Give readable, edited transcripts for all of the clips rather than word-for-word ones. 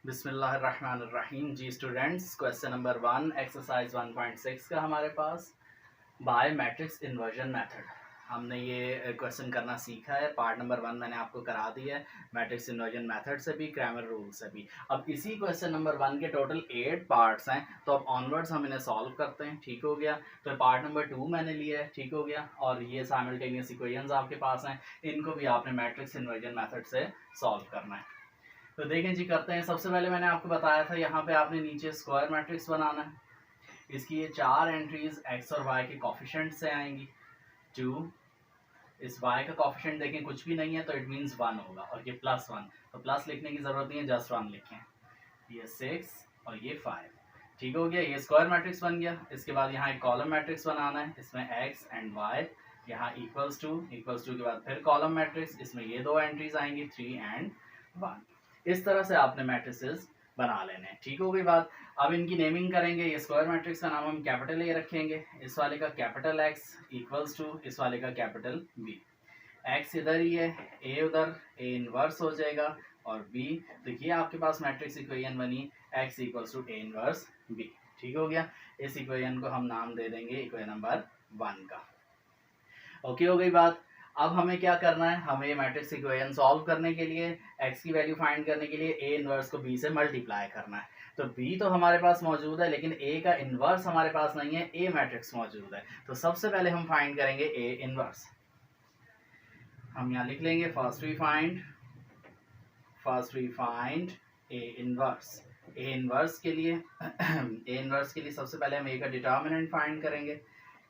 बिस्मिल्लाहिर्रहमानिर्रहीम। जी students, question number 1 exercise 1.6 का हमारे पास बाय मैट्रिक्स इन्वर्जन मेथड। हमने ये क्वेश्चन करना सीखा है। पार्ट नंबर 1 मैंने आपको करा दिया है मैट्रिक्स इन्वर्जन मेथड से भी, क्रैमर रूल से भी। अब इसी क्वेश्चन नंबर 1 के टोटल 8 पार्ट्स हैं, तो अब ऑनवर्ड्स हम इन्हें सॉल्व करते हैं। ठीक हो गया। तो पार्ट नंबर 2 मैंने लिया है, ठीक हो गया। और ये साइमल्टेनियस इक्वेशंस आपके पास हैं, इनको भी आपने मैट्रिक्स इन्वर्जन मेथड से सॉल्व करना है। तो देखें जी, करते हैं। सबसे पहले मैंने आपको बताया था यहाँ पे आपने नीचे स्क्वायर मैट्रिक्स बनाना है। इसकी ये 4 एंट्रीज एक्स और वाई के कोफिशिएंट से आएंगी। 2, इस y का कोफिशिएंट देखें कुछ भी नहीं है तो इट मींस 1 होगा, और ये +1, तो प्लस लिखने की जरूरत नहीं है, जस्ट 1 लिखें। ये 6 और ये 5। ठीक हो गया, ये स्क्वायर मैट्रिक्स बन गया। इसके बाद यहाँ एक कॉलम मैट्रिक्स बनाना है, इसमें x एंड y यहाँ इक्वल्स टू के बाद फिर कॉलम मैट्रिक्स, इसमें ये 2 एंट्रीज आएंगी 3 एंड 1। इस तरह से आपने मैट्रिसेस बना लेने हैं। ठीक हो गई बात। अब इनकी नेमिंग करेंगे। ये स्क्वायर मैट्रिक्स का नाम हम कैपिटल ए रखेंगे, इस वाले का कैपिटल X इक्वल्स टू इस वाले का कैपिटल B। X इधर ही है, A उधर, A इनवर्स हो जाएगा, और B, तो ये आपके पास मैट्रिक्स इक्वेशन बनी X equals to A inverse B। ठीक हो गया। इस इक्वेशन को हम नाम दे देंगे इक्वेशन नंबर 1 का। ओके हो गई बात। अब हमें क्या करना है, हमें मैट्रिक्स इक्वेशन सॉल्व करने के लिए, x की वैल्यू फाइंड करने के लिए a इनवर्स को b से मल्टीप्लाई करना है। तो b तो हमारे पास मौजूद है, लेकिन a का इनवर्स हमारे पास नहीं है, a मैट्रिक्स मौजूद है। तो सबसे पहले हम फाइंड करेंगे a इनवर्स। हम यहाँ लिख लेंगे first we find a inverse. a inverse के लिए a इनवर्स के लिए सबसे पहले हम a का डिटर्मिनेंट फाइंड करेंगे।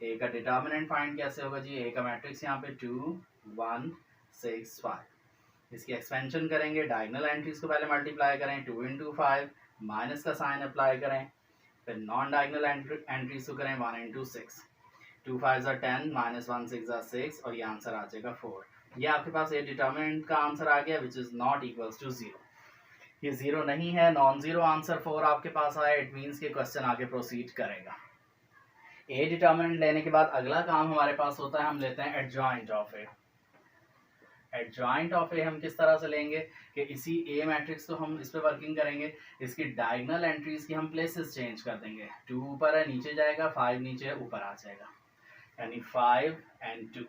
ए का डिटर्मिनेंट फाइंड कैसे होगा जी, ए का मैट्रिक्स यहाँ पे 2 1 6 5। इसकी एक्सपेंशन करेंगे, डायगोनल एंट्रीज को पहले मल्टीप्लाई करें, 2 इंटू 5, माइनस का साइन अप्लाई करें, फिर नॉन डायगोनल एंट्रीज को करें 1 इंटू 6, 2 5 10, माइनस 1 6 6, और ये आंसर आ जाएगा 4। ये आपके पास ए डिटर्मिनेंट का आंसर आ गया, which is not equals to 0। ये 0 नहीं है, नॉन जीरो आंसर 4 आपके पास आया। इट मीन्स के क्वेश्चन आगे प्रोसीड करेगा। ए डिटर्मिनेंट लेने के बाद अगला काम हमारे पास होता है, हम लेते हैं adjoint of A. Adjoint of A हम किस तरह से लेंगे कि इसी ए मैट्रिक्स को हम इस पे वर्किंग करेंगे, इसकी डायगोनल एंट्रीज की हम प्लेसेस चेंज कर देंगे। 2 ऊपर है नीचे जाएगा, 5 नीचे है ऊपर आ जाएगा, यानी 5 एंड 2।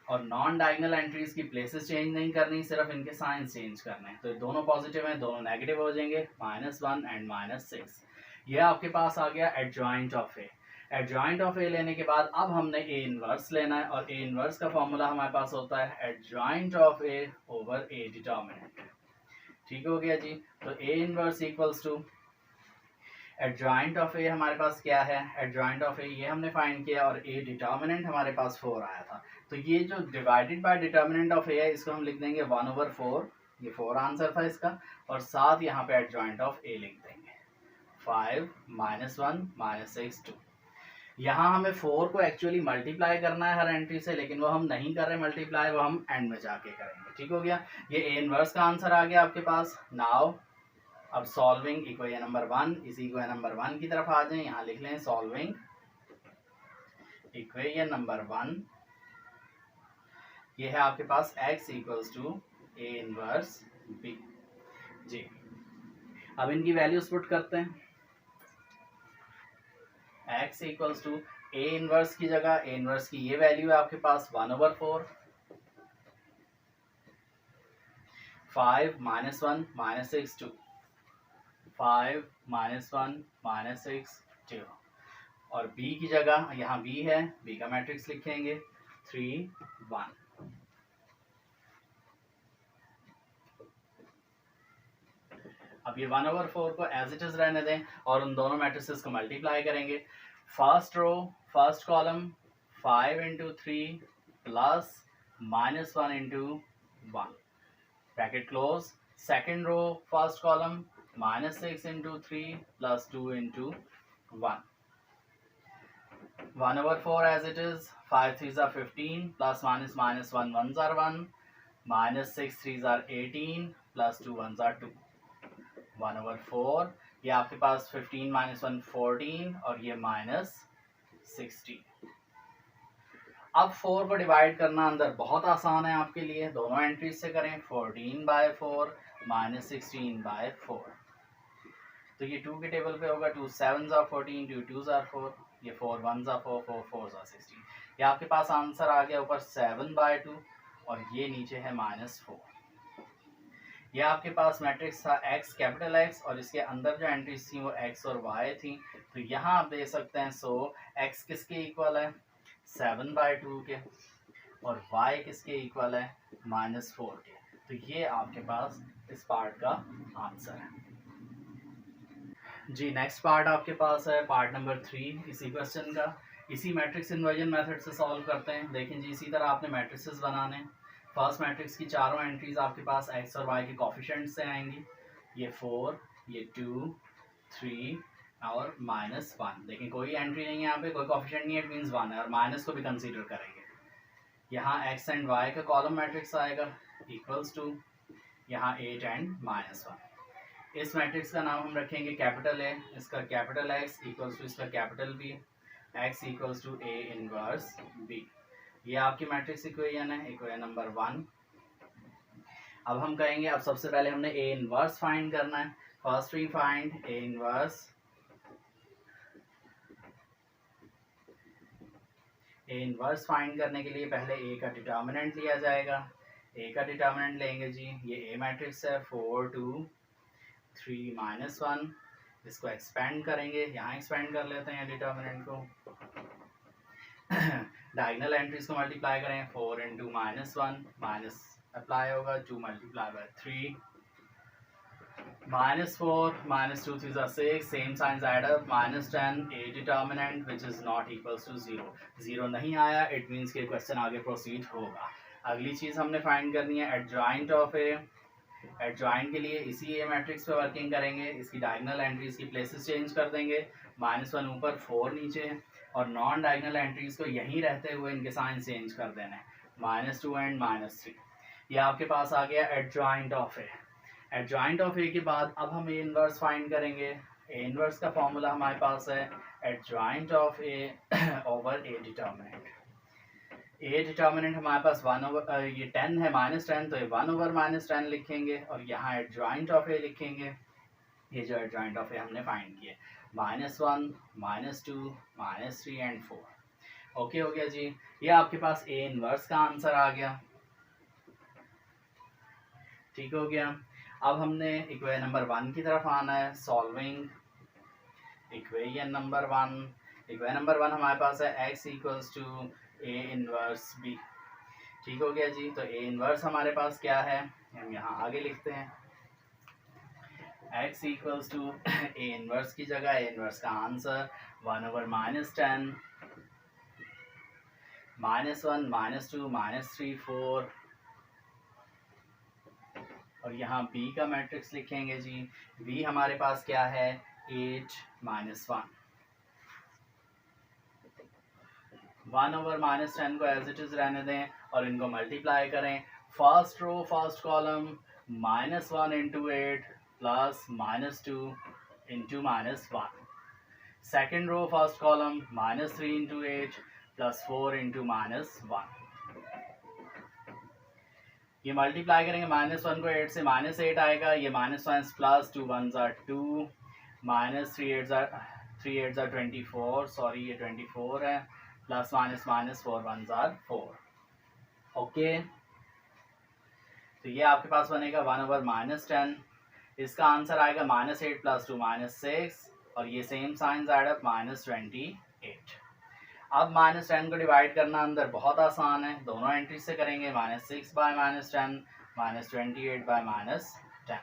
और नॉन डायगोनल एंट्रीज की प्लेसेस चेंज नहीं करनी, सिर्फ इनके साइंस चेंज करने हैं। तो दोनों पॉजिटिव हैं, दोनों नेगेटिव हो जाएंगे, -1 एंड -6। ये आपके पास आ गया adjoint of A. Adjoint of A लेने के बाद अब हमने ए इनवर्स लेना है, और ए इनवर्स का फॉर्मूला हमारे पास होता है adjoint of A over A determinant. ठीक हो गया जी। तो A inverse equals to adjoint of A हमारे पास क्या है, एडजॉइंट ऑफ ए ये हमने फाइंड किया, और ए डिटर्मिनेंट हमारे पास 4 आया था। तो ये जो डिवाइडेड बाय डिटर्मिनेंट ऑफ ए है, इसको हम लिख देंगे 1/4। ये 4 आंसर था इसका, और साथ यहाँ पे एडजॉइंट ऑफ ए लिख देंगे 5 -1 -6 2। यहाँ हमें 4 को एक्चुअली मल्टीप्लाई करना है हर एंट्री से, लेकिन वो हम नहीं कर रहे मल्टीप्लाई, वो हम एंड में जाके करेंगे। ठीक हो गया। ये ए इनवर्स का आंसर आ गया आपके पास। नाउ अब सॉल्विंग इक्वेशन नंबर 1, इसी इक्वेशन नंबर 1 की तरफ आ जाएं। यहाँ लिख लें सॉल्विंग इक्वेशन नंबर 1। ये है आपके पास x equals to A inverse b जी। अब इनकी वैल्यूज पुट करते हैं। x equals to A inverse की जगह ए इनवर्स की ये वैल्यू है आपके पास 1/4, 5 -1 -6 2, 5 -1 -6 2, और b की जगह यहाँ b है, b का मैट्रिक्स लिखेंगे 3 1। अब ये 1/4 को एज इट इज रहने दें, और उन दोनों मैट्रिसेस को मल्टीप्लाई करेंगे। First row first column 5 into 3 plus -1 into 1 bracket close. Second row first column -6 into 3 plus 2 into 1, 1/4 as it is, 5 3s are 15 plus minus -1 1s are 1, -6 3s are 18 plus 2 1s are 2, 1/4। ये आपके पास 15 -1 14, और ये -16। अब 4 को divide करना अंदर बहुत आसान है आपके लिए, दोनों एंट्रीज से करें। 14/4 -16/4, तो ये 2 के टेबल पे होगा 2 7s are 14, 2 2s are 4, ये 4 1s are 4, 4 4s are 16। ये आपके पास आंसर आ गया ऊपर 7/2 और ये नीचे है -4। ये आपके पास मैट्रिक्स था x कैपिटल X और इसके अंदर जो एंट्रीज थी वो x और y थी। तो यहाँ आप देख सकते हैं सो x किसके इक्वल है 7/2 के और y किसके इक्वल है -4 के। तो ये आपके पास इस पार्ट का आंसर है जी। नेक्स्ट पार्ट आपके पास है पार्ट नंबर 3 इसी क्वेश्चन का। इसी मैट्रिक्स इन्वर्जन मेथड से सॉल्व करते हैं। देखें जी, इसी तरह आपने मैट्रिक्सेस बनाने। फर्स्ट मैट्रिक्स की चारों एंट्रीज आपके पास x और y के कोफिशिएंट से आएंगी। ये 4, ये 2, 3 और -1। देखें कोई एंट्री नहीं है यहाँ पे, कोई कोफिशिएंट नहीं है, इट मीन्स 1 है और माइनस को भी कंसीडर करेंगे। यहाँ x एंड y का कॉलम मैट्रिक्स आएगा इक्वल्स टू यहाँ 8 एंड -1। इस मैट्रिक्स का नाम हम रखेंगे कैपिटल ए, इसका कैपिटल X इक्वल्स टू इसका capital B, X equals to A inverse B। ये आपकी मैट्रिक्स इक्वेशन है, इक्वेशन नंबर 1। अब हम कहेंगे, अब सबसे पहले हमने A इनवर्स फाइंड करना है। First we find A inverse. A inverse find करने के लिए पहले A का डिटर्मिनेंट लिया जाएगा। A का डिटर्मिनेंट लेंगे जी, ये A मैट्रिक्स है 4 2 3 -1। इसको एक्सपेंड करेंगे, यहाँ एक्सपेंड कर लेते हैं डिटर्मिनेंट को। डायगोनल एंट्रीज को मल्टीप्लाई करें, 4 इंटू -1 माइनस अप्लाई होगा 2 multiply by 3 -4 -2 3 are 6, same signs add up -10 A determinant which is not equals to 0। 0 नहीं आया, इट मीन्स के क्वेश्चन आगे प्रोसीड होगा। अगली चीज हमने फाइंड करनी है एडजॉइंट ऑफ ए। एडजॉइंट के लिए इसी ए मैट्रिक्स पे वर्किंग करेंगे। इसकी डायगोनल एंट्रीज की प्लेसेस चेंज कर देंगे, -1 ऊपर 4 नीचे, और नॉन डायगोनल एंट्रीज को यहीं रहते हुए इनके साइन चेंज कर देना है, -2 एंड -3। ये आपके पास आ गया adjoint of A. Adjoint of A के बाद अब हम ए इनवर्स फाइंड करेंगे। ए इनवर्स का फॉर्मूला हमारे पास है adjoint of A over A determinant. A determinant हमारे पास 1 ओवर ये 10 है -10, तो ये 1 ओवर -10 लिखेंगे और यहाँ एडजॉइंट ऑफ ए लिखेंगे। ये जो एडजॉइंट ऑफ ए हमने फाइंड किए -1 -2 -3 एंड 4। ओके हो गया जी। ये आपके पास ए इनवर्स का आंसर आ गया। ठीक हो गया। अब हमने इक्वेशन नंबर 1 की तरफ आना है। Solving equation number 1। Equation number 1 हमारे पास है x equals to A inverse B. ठीक हो गया जी। तो ए इनवर्स हमारे पास क्या है, हम यहाँ आगे लिखते हैं। x equals to A inverse की जगह ए इनवर्स का आंसर 1 ओवर -10 -1 -2 -3 4, और यहाँ b का मैट्रिक्स लिखेंगे जी। b हमारे पास क्या है 8 -1। 1 ओवर -10 को एज इट इज रहने दें और इनको मल्टीप्लाई करें। First row first column -1 into 8 plus -2 into -1। Second row first column -3 into 8 plus 4 into -1। ये मल्टीप्लाई करेंगे, -1 को 8 से -8 आएगा, ये -1 plus 2 1s are 2 -3 8s are 24, sorry ये 24 है, प्लस -4 1s are 4। ओके, तो ये आपके पास बनेगा 1 ओवर -10। इसका आंसर आएगा -8 प्लस 2 -6, और ये सेम साइंस ऐड अप -28। अब -10 को डिवाइड करना अंदर बहुत आसान है, दोनों एंट्री से करेंगे। -6 बाय -10 -28 बाय -10।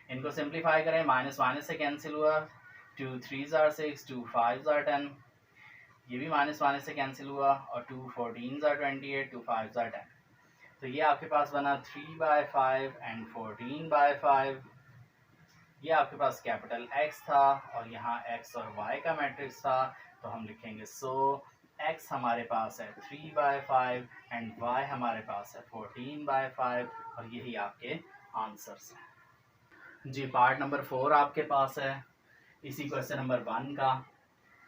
इनको सिंप्लीफाई करें, माइनस से कैंसिल हुआ, 2 3s are 6 2 5s are 10, ये भी माइनस से कैंसिल हुआ, और 2 14s are 28 2 5s are 10। तो ये आपके पास बना 3/5 एंड 14/5। ये आपके पास कैपिटल X था और यहाँ X और Y का मैट्रिक्स था, तो हम लिखेंगे सो X हमारे पास है 3/5 एंड Y हमारे पास है 14/5, और यही आपके आंसर्स हैं जी। पार्ट नंबर 4 आपके पास है इसी क्वेश्चन नंबर 1 का।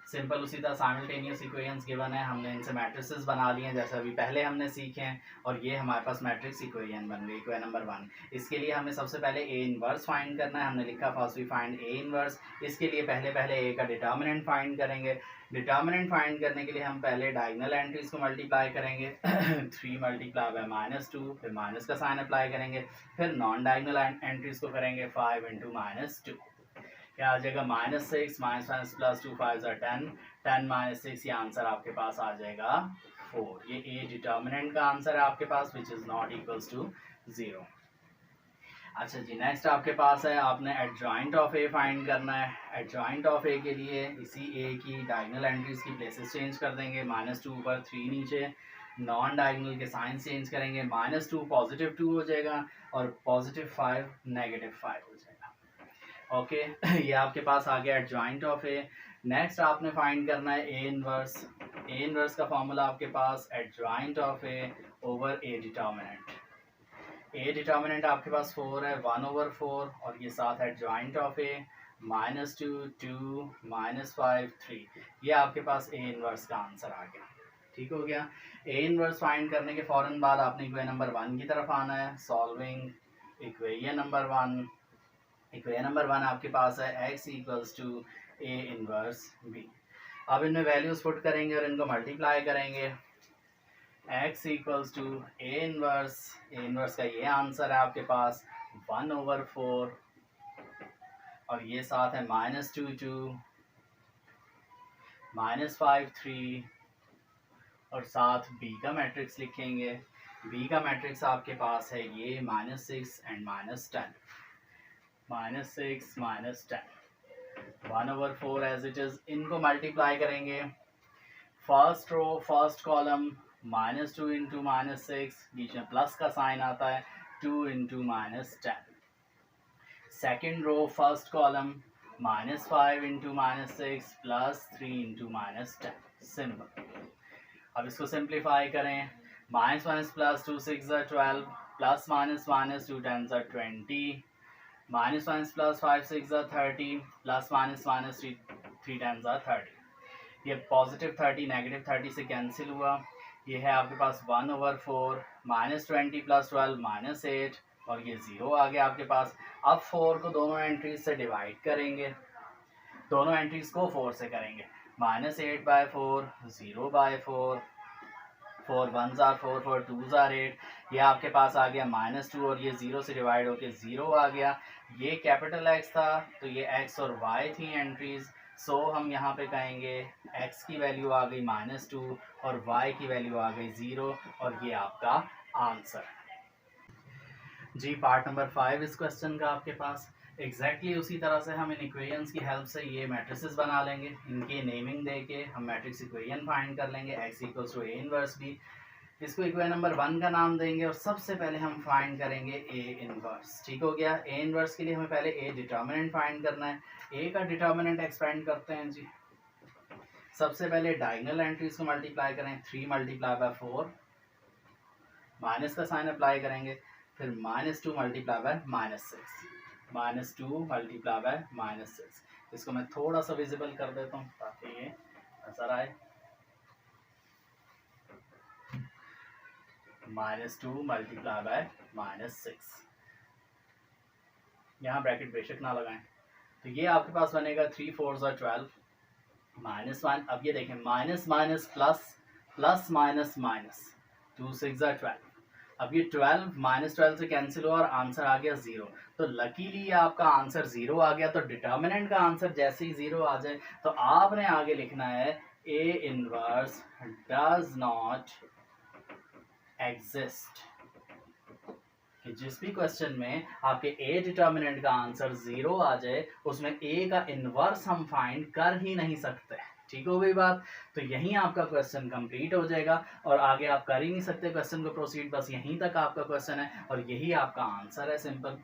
सिंपल उसी तरह साइमल्टेनियस इक्वेशंस गिवन है, हमने इनसे मैट्रिसेस बना लिए हैं जैसे अभी पहले हमने सीखे हैं, और ये हमारे पास मैट्रिक्स इक्वेशन बन गई इक्वेशन नंबर 1। इसके लिए हमें सबसे पहले ए इनवर्स फाइंड करना है। हमने लिखा first we find A inverse. इसके लिए पहले ए का डिटर्मिनेंट फाइंड करेंगे। डिटर्मिनेंट फाइंड करने के लिए हम पहले डायगोनल एंट्रीज को मल्टीप्लाई करेंगे 3 मल्टीप्लाई बाय -2, फिर माइनस का साइन अप्लाई करेंगे, फिर नॉन डायगोनल एंट्रीज को करेंगे 5 इंटू -2, क्या आ जाएगा -6, -5 + 2 5 10, 10 - 6, ये आंसर आपके पास आ जाएगा 4। ये ए डिटर्मिनेंट का आंसर है आपके पास which is not equals to 0। अच्छा जी, नेक्स्ट आपके पास है, आपने एडजॉइंट ऑफ ए फाइंड करना है। एडजॉइंट ऑफ ए के लिए इसी ए की डायगोनल एंट्रीज की प्लेसेस चेंज कर देंगे, -2 ऊपर 3 नीचे, नॉन डायगोनल के साइन चेंज करेंगे, -2 +2 हो जाएगा और +5 -5 हो जाएगा। ओके ये आपके पास आ गया एडजॉइंट ऑफ ए। नेक्स्ट आपने फाइंड करना है ए इनवर्स। ए इनवर्स का फॉर्मूला आपके पास adjoint of A over A determinant. A determinant आपके पास 4 है, 1/4, और ये साथ एडजॉइंट ऑफ ए -2 2 -5 3, ये आपके पास ए इनवर्स का आंसर आ गया। ठीक हो गया। ए इनवर्स फाइंड करने के फ़ौरन बाद आपने इक्वेशन नंबर 1 की तरफ आना है। Solving equation number 1। Equation number 1 आपके पास है x = a इनवर्स b। अब इनमें वैल्यूज पुट करेंगे और इनको मल्टीप्लाई करेंगे। x = a इनवर्स का ये आंसर है आपके पास 1/4, और ये साथ है -2 2 -5 3, और साथ b का मैट्रिक्स लिखेंगे। b का मैट्रिक्स आपके पास है ये -6 एंड -10, -6 -10, 1/4 एज इट इज। इनको मल्टीप्लाई करेंगे। First row first column -2 into -6, बीच में प्लस का साइन आता है, 2 into -10। Second row first column -5 into -6 plus 3 into -10, simple. अब इसको सिंप्लीफाई करें। -1 + 2 6 = 12, प्लस -2 10 = 20, -1 + 5 6 = 30, प्लस -3 10 = 30। ये +30 -30 से कैंसिल हुआ। ये है आपके पास 1/4, -20 + 12 -8, और ये 0 आ गया आपके पास। अब 4 को दोनों एंट्रीज से डिवाइड करेंगे, दोनों एंट्रीज को 4 से करेंगे। -8/4, 0/4, 4 1s are 4, 4 2s are 8, ये आपके पास आ गया -2, और ये 0 से डिवाइड होके 0 आ गया। ये कैपिटल X था, तो ये X और Y थी एंट्रीज। सो हम यहाँ पे कहेंगे X की वैल्यू आ गई -2 और Y की वैल्यू आ गई 0, और ये आपका आंसर जी। पार्ट नंबर 5 इस क्वेश्चन का आपके पास एग्जैक्टली उसी तरह से हम इन इक्वेशंस की हेल्प से ये मैट्रिसेस बना लेंगे। इनके नेमिंग दे के हम मैट्रिक्स इक्वेशन फाइंड कर लेंगे। x = a इनवर्स b, इसको इक्वेशन नंबर 1 का नाम देंगे, और सबसे पहले हम फाइंड करेंगे a इनवर्स। ठीक हो गया। a इनवर्स के लिए हमें पहले a डिटर्मिनेंट फाइंड करना है। a का डिटर्मिनेंट एक्सपेंड करते हैं जी। सबसे पहले डायगोनल एंट्रीज को मल्टीप्लाई करें, 3 × 4, माइनस का साइन अप्लाई करेंगे, फिर -2 × -6, -2 × -6। इसको मैं थोड़ा सा विजिबल कर देता हूँ ताकि ये नजर आए। -2 × -6, यहाँ ब्रैकेट बेशक ना लगाएं। तो ये आपके पास बनेगा 3 4s are 12, -1। अब ये देखें माइनस प्लस माइनस 2 6 are 12। अब ये 12 -12 से कैंसिल हुआ और आंसर आ गया 0। तो लकीली आपका आंसर 0 आ गया। तो डिटर्मिनेंट का आंसर जैसे ही 0 आ जाए तो आपने आगे लिखना है A inverse does not exist. कि जिस भी क्वेश्चन में आपके A डिटर्मिनेंट का आंसर 0 आ जाए उसमें A का इनवर्स हम फाइंड कर ही नहीं सकते। ठीक हो गई बात। तो यहीं आपका क्वेश्चन कंप्लीट हो जाएगा और आगे आप कर ही नहीं सकते क्वेश्चन को प्रोसीड, बस यहीं तक आपका क्वेश्चन है और यही आपका आंसर है। सिंपल।